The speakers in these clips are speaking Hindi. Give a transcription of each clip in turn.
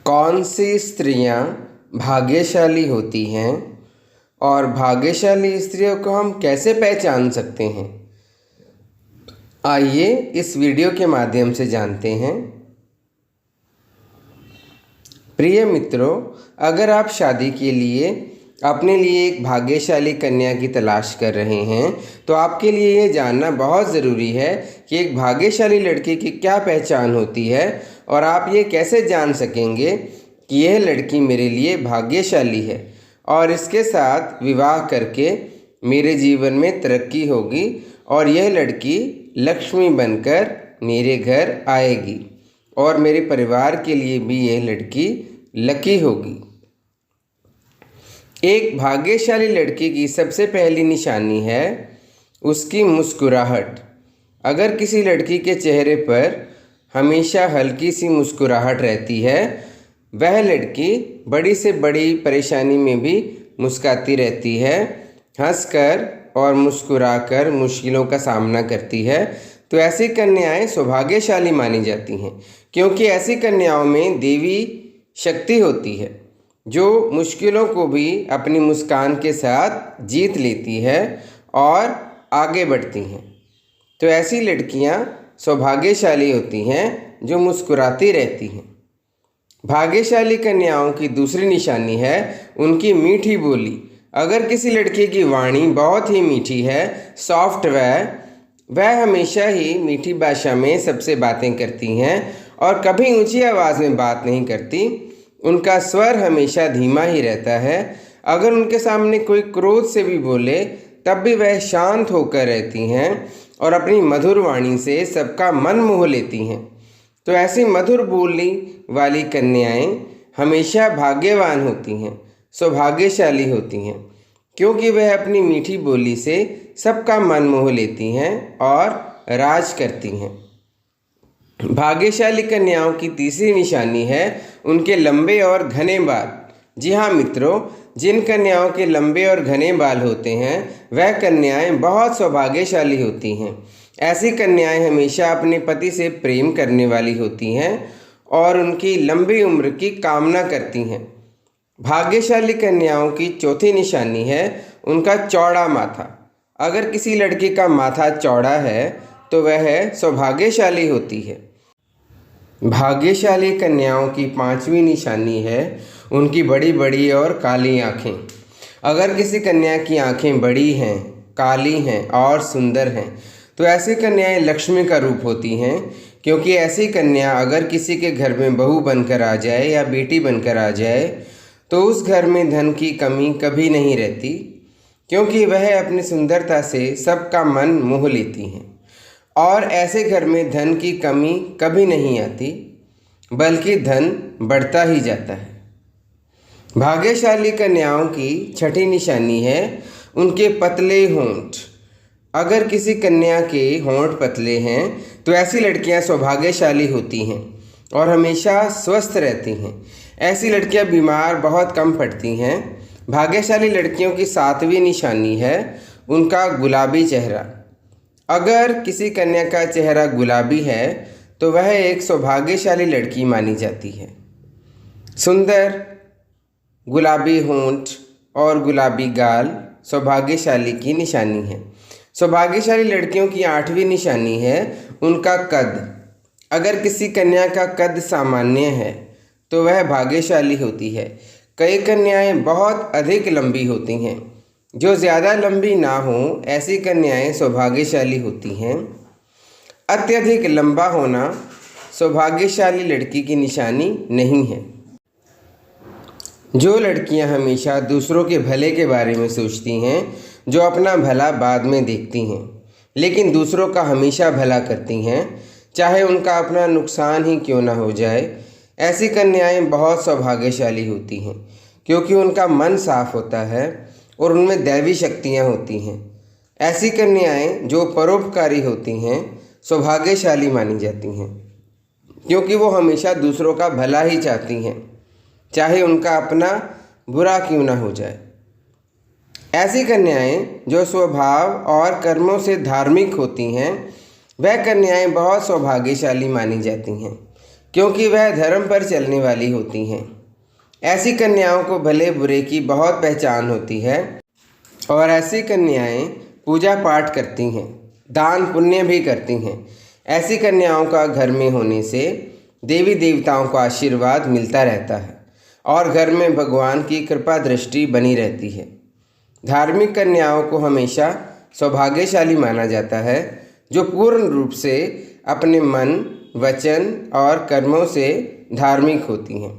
कौन सी स्त्रियां भाग्यशाली होती हैं और भाग्यशाली स्त्रियों को हम कैसे पहचान सकते हैं? आइए इस वीडियो के माध्यम से जानते हैं। प्रिय मित्रों, अगर आप शादी के लिए अपने लिए एक भाग्यशाली कन्या की तलाश कर रहे हैं तो आपके लिए ये जानना बहुत ज़रूरी है कि एक भाग्यशाली लड़की की क्या पहचान होती है और आप ये कैसे जान सकेंगे कि यह लड़की मेरे लिए भाग्यशाली है और इसके साथ विवाह करके मेरे जीवन में तरक्की होगी और यह लड़की लक्ष्मी बनकर मेरे घर आएगी और मेरे परिवार के लिए भी यह लड़की लकी होगी। एक भाग्यशाली लड़की की सबसे पहली निशानी है उसकी मुस्कुराहट। अगर किसी लड़की के चेहरे पर हमेशा हल्की सी मुस्कुराहट रहती है, वह लड़की बड़ी से बड़ी परेशानी में भी मुस्कुराती रहती है, हंसकर और मुस्कुराकर मुश्किलों का सामना करती है, तो ऐसी कन्याएं सौभाग्यशाली मानी जाती हैं, क्योंकि ऐसी कन्याओं में देवी शक्ति होती है जो मुश्किलों को भी अपनी मुस्कान के साथ जीत लेती है और आगे बढ़ती हैं। तो ऐसी लड़कियां सौभाग्यशाली होती हैं जो मुस्कुराती रहती हैं। भाग्यशाली कन्याओं की दूसरी निशानी है उनकी मीठी बोली। अगर किसी लड़की की वाणी बहुत ही मीठी है, सॉफ्ट वह हमेशा ही मीठी भाषा में सबसे बातें करती हैं और कभी ऊंची आवाज़ में बात नहीं करती। उनका स्वर हमेशा धीमा ही रहता है। अगर उनके सामने कोई क्रोध से भी बोले तब भी वह शांत होकर रहती हैं और अपनी मधुर वाणी से सबका मन मोह लेती हैं। तो ऐसी मधुर बोली वाली कन्याएं हमेशा भाग्यवान होती हैं, सौभाग्यशाली होती हैं, क्योंकि वह अपनी मीठी बोली से सबका मन मोह लेती हैं और राज करती हैं। भाग्यशाली कन्याओं की तीसरी निशानी है उनके लंबे और घने बाल। जी हाँ मित्रों, जिन कन्याओं के लंबे और घने बाल होते हैं वह कन्याएं बहुत सौभाग्यशाली होती हैं। ऐसी कन्याएं हमेशा अपने पति से प्रेम करने वाली होती हैं और उनकी लंबी उम्र की कामना करती हैं। भाग्यशाली कन्याओं की चौथी निशानी है उनका चौड़ा माथा। अगर किसी लड़की का माथा चौड़ा है तो वह सौभाग्यशाली होती है। भाग्यशाली कन्याओं की पांचवी निशानी है उनकी बड़ी बड़ी और काली आँखें। अगर किसी कन्या की आँखें बड़ी हैं, काली हैं और सुंदर हैं तो ऐसी कन्याएं लक्ष्मी का रूप होती हैं, क्योंकि ऐसी कन्या अगर किसी के घर में बहू बनकर आ जाए या बेटी बनकर आ जाए तो उस घर में धन की कमी कभी नहीं रहती, क्योंकि वह अपनी सुंदरता से सबका मन मोह लेती हैं और ऐसे घर में धन की कमी कभी नहीं आती, बल्कि धन बढ़ता ही जाता है। भाग्यशाली कन्याओं की छठी निशानी है उनके पतले होंठ। अगर किसी कन्या के होंठ पतले हैं तो ऐसी लड़कियां सौभाग्यशाली होती हैं और हमेशा स्वस्थ रहती हैं। ऐसी लड़कियां बीमार बहुत कम पड़ती हैं। भाग्यशाली लड़कियों की सातवीं निशानी है उनका गुलाबी चेहरा। अगर किसी कन्या का चेहरा गुलाबी है तो वह एक सौभाग्यशाली लड़की मानी जाती है। सुंदर गुलाबी होंठ और गुलाबी गाल सौभाग्यशाली की निशानी है। सौभाग्यशाली लड़कियों की आठवीं निशानी है उनका कद। अगर किसी कन्या का कद सामान्य है तो वह भाग्यशाली होती है। कई कन्याएं बहुत अधिक लंबी होती हैं। जो ज़्यादा लंबी ना हो ऐसी कन्याएं सौभाग्यशाली होती हैं। अत्यधिक लंबा होना सौभाग्यशाली लड़की की निशानी नहीं है। जो लड़कियां हमेशा दूसरों के भले के बारे में सोचती हैं, जो अपना भला बाद में देखती हैं लेकिन दूसरों का हमेशा भला करती हैं, चाहे उनका अपना नुकसान ही क्यों ना हो जाए, ऐसी कन्याएं बहुत सौभाग्यशाली होती हैं, क्योंकि उनका मन साफ होता है और उनमें दैवी शक्तियाँ होती हैं। ऐसी कन्याएं जो परोपकारी होती हैं सौभाग्यशाली मानी जाती हैं, क्योंकि वो हमेशा दूसरों का भला ही चाहती हैं, चाहे उनका अपना बुरा क्यों ना हो जाए। ऐसी कन्याएं जो स्वभाव और कर्मों से धार्मिक होती हैं वह कन्याएं बहुत सौभाग्यशाली मानी जाती हैं, क्योंकि वह धर्म पर चलने वाली होती हैं। ऐसी कन्याओं को भले बुरे की बहुत पहचान होती है और ऐसी कन्याएं पूजा पाठ करती हैं, दान पुण्य भी करती हैं। ऐसी कन्याओं का घर में होने से देवी देवताओं का आशीर्वाद मिलता रहता है और घर में भगवान की कृपा दृष्टि बनी रहती है। धार्मिक कन्याओं को हमेशा सौभाग्यशाली माना जाता है, जो पूर्ण रूप से अपने मन, वचन और कर्मों से धार्मिक होती हैं।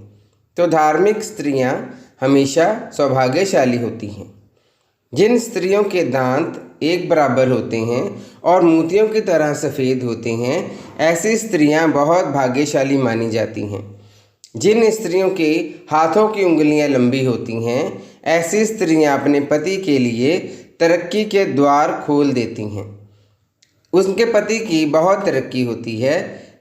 तो धार्मिक स्त्रियां हमेशा सौभाग्यशाली होती हैं। जिन स्त्रियों के दांत एक बराबर होते हैं और मोतियों की तरह सफ़ेद होते हैं, ऐसी स्त्रियां बहुत भाग्यशाली मानी जाती हैं। जिन स्त्रियों के हाथों की उंगलियां लंबी होती हैं, ऐसी स्त्रियां अपने पति के लिए तरक्की के द्वार खोल देती हैं। उनके पति की बहुत तरक्की होती है।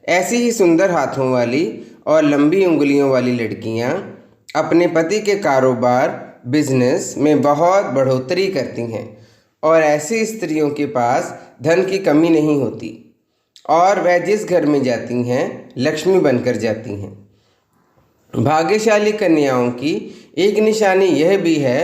ऐसी ही सुंदर हाथों वाली और लंबी उंगलियों वाली लड़कियां अपने पति के कारोबार, बिजनेस में बहुत बढ़ोतरी करती हैं और ऐसी स्त्रियों के पास धन की कमी नहीं होती और वह जिस घर में जाती हैं लक्ष्मी बनकर जाती हैं। भाग्यशाली कन्याओं की एक निशानी यह भी है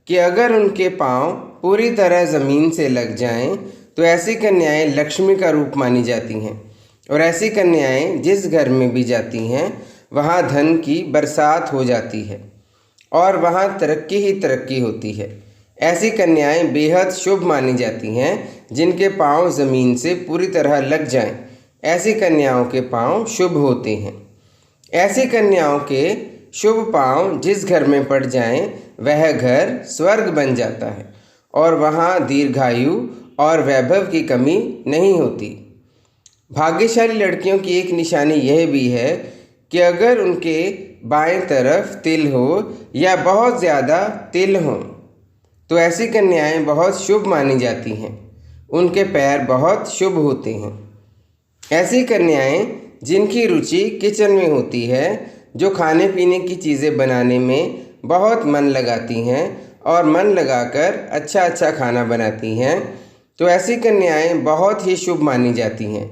कि अगर उनके पांव पूरी तरह ज़मीन से लग जाएं, तो ऐसी कन्याएं लक्ष्मी का रूप मानी जाती हैं और ऐसी कन्याएं जिस घर में भी जाती हैं वहाँ धन की बरसात हो जाती है और वहाँ तरक्की ही तरक्की होती है। ऐसी कन्याएं बेहद शुभ मानी जाती हैं जिनके पांव ज़मीन से पूरी तरह लग जाएं। ऐसी कन्याओं के पांव शुभ होते हैं। ऐसी कन्याओं के शुभ पांव जिस घर में पड़ जाएं, वह घर स्वर्ग बन जाता है और वहाँ दीर्घायु और वैभव की कमी नहीं होती। भाग्यशाली लड़कियों की एक निशानी यह भी है कि अगर उनके बाएं तरफ तिल हो या बहुत ज़्यादा तिल हो, तो ऐसी कन्याएं बहुत शुभ मानी जाती हैं। उनके पैर बहुत शुभ होते हैं। ऐसी कन्याएं जिनकी रुचि किचन में होती है, जो खाने पीने की चीज़ें बनाने में बहुत मन लगाती हैं और मन लगाकर अच्छा अच्छा खाना बनाती हैं, तो ऐसी कन्याएं बहुत ही शुभ मानी जाती हैं,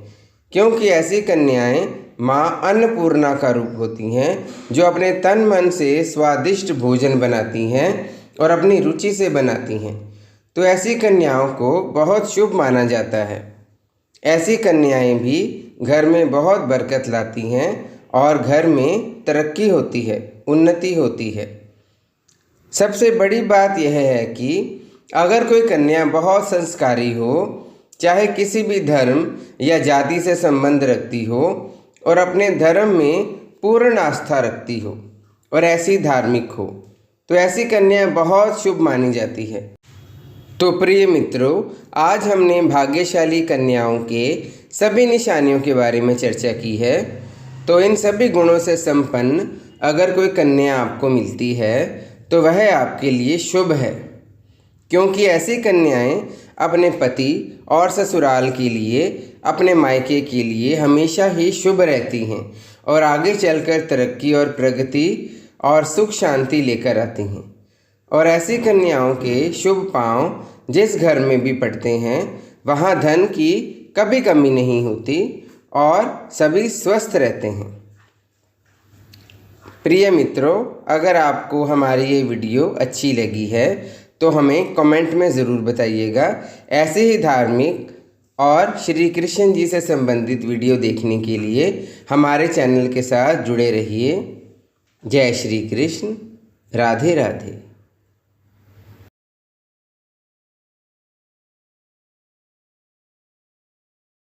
क्योंकि ऐसी कन्याएं माँ अन्नपूर्णा का रूप होती हैं, जो अपने तन मन से स्वादिष्ट भोजन बनाती हैं और अपनी रुचि से बनाती हैं। तो ऐसी कन्याओं को बहुत शुभ माना जाता है। ऐसी कन्याएं भी घर में बहुत बरकत लाती हैं और घर में तरक्की होती है, उन्नति होती है। सबसे बड़ी बात यह है कि अगर कोई कन्या बहुत संस्कारी हो, चाहे किसी भी धर्म या जाति से संबंध रखती हो और अपने धर्म में पूर्ण आस्था रखती हो और ऐसी धार्मिक हो, तो ऐसी कन्या बहुत शुभ मानी जाती है। तो प्रिय मित्रों, आज हमने भाग्यशाली कन्याओं के सभी निशानियों के बारे में चर्चा की है। तो इन सभी गुणों से संपन्न अगर कोई कन्या आपको मिलती है, तो वह आपके लिए शुभ है, क्योंकि ऐसी कन्याएं अपने पति और ससुराल के लिए, अपने मायके के लिए हमेशा ही शुभ रहती हैं और आगे चलकर तरक्की और प्रगति और सुख शांति लेकर आती हैं। और ऐसी कन्याओं के शुभ पांव जिस घर में भी पड़ते हैं, वहाँ धन की कभी कमी नहीं होती और सभी स्वस्थ रहते हैं। प्रिय मित्रों, अगर आपको हमारी ये वीडियो अच्छी लगी है तो हमें कमेंट में ज़रूर बताइएगा। ऐसे ही धार्मिक और श्री कृष्ण जी से संबंधित वीडियो देखने के लिए हमारे चैनल के साथ जुड़े रहिए। जय श्री कृष्ण। राधे राधे।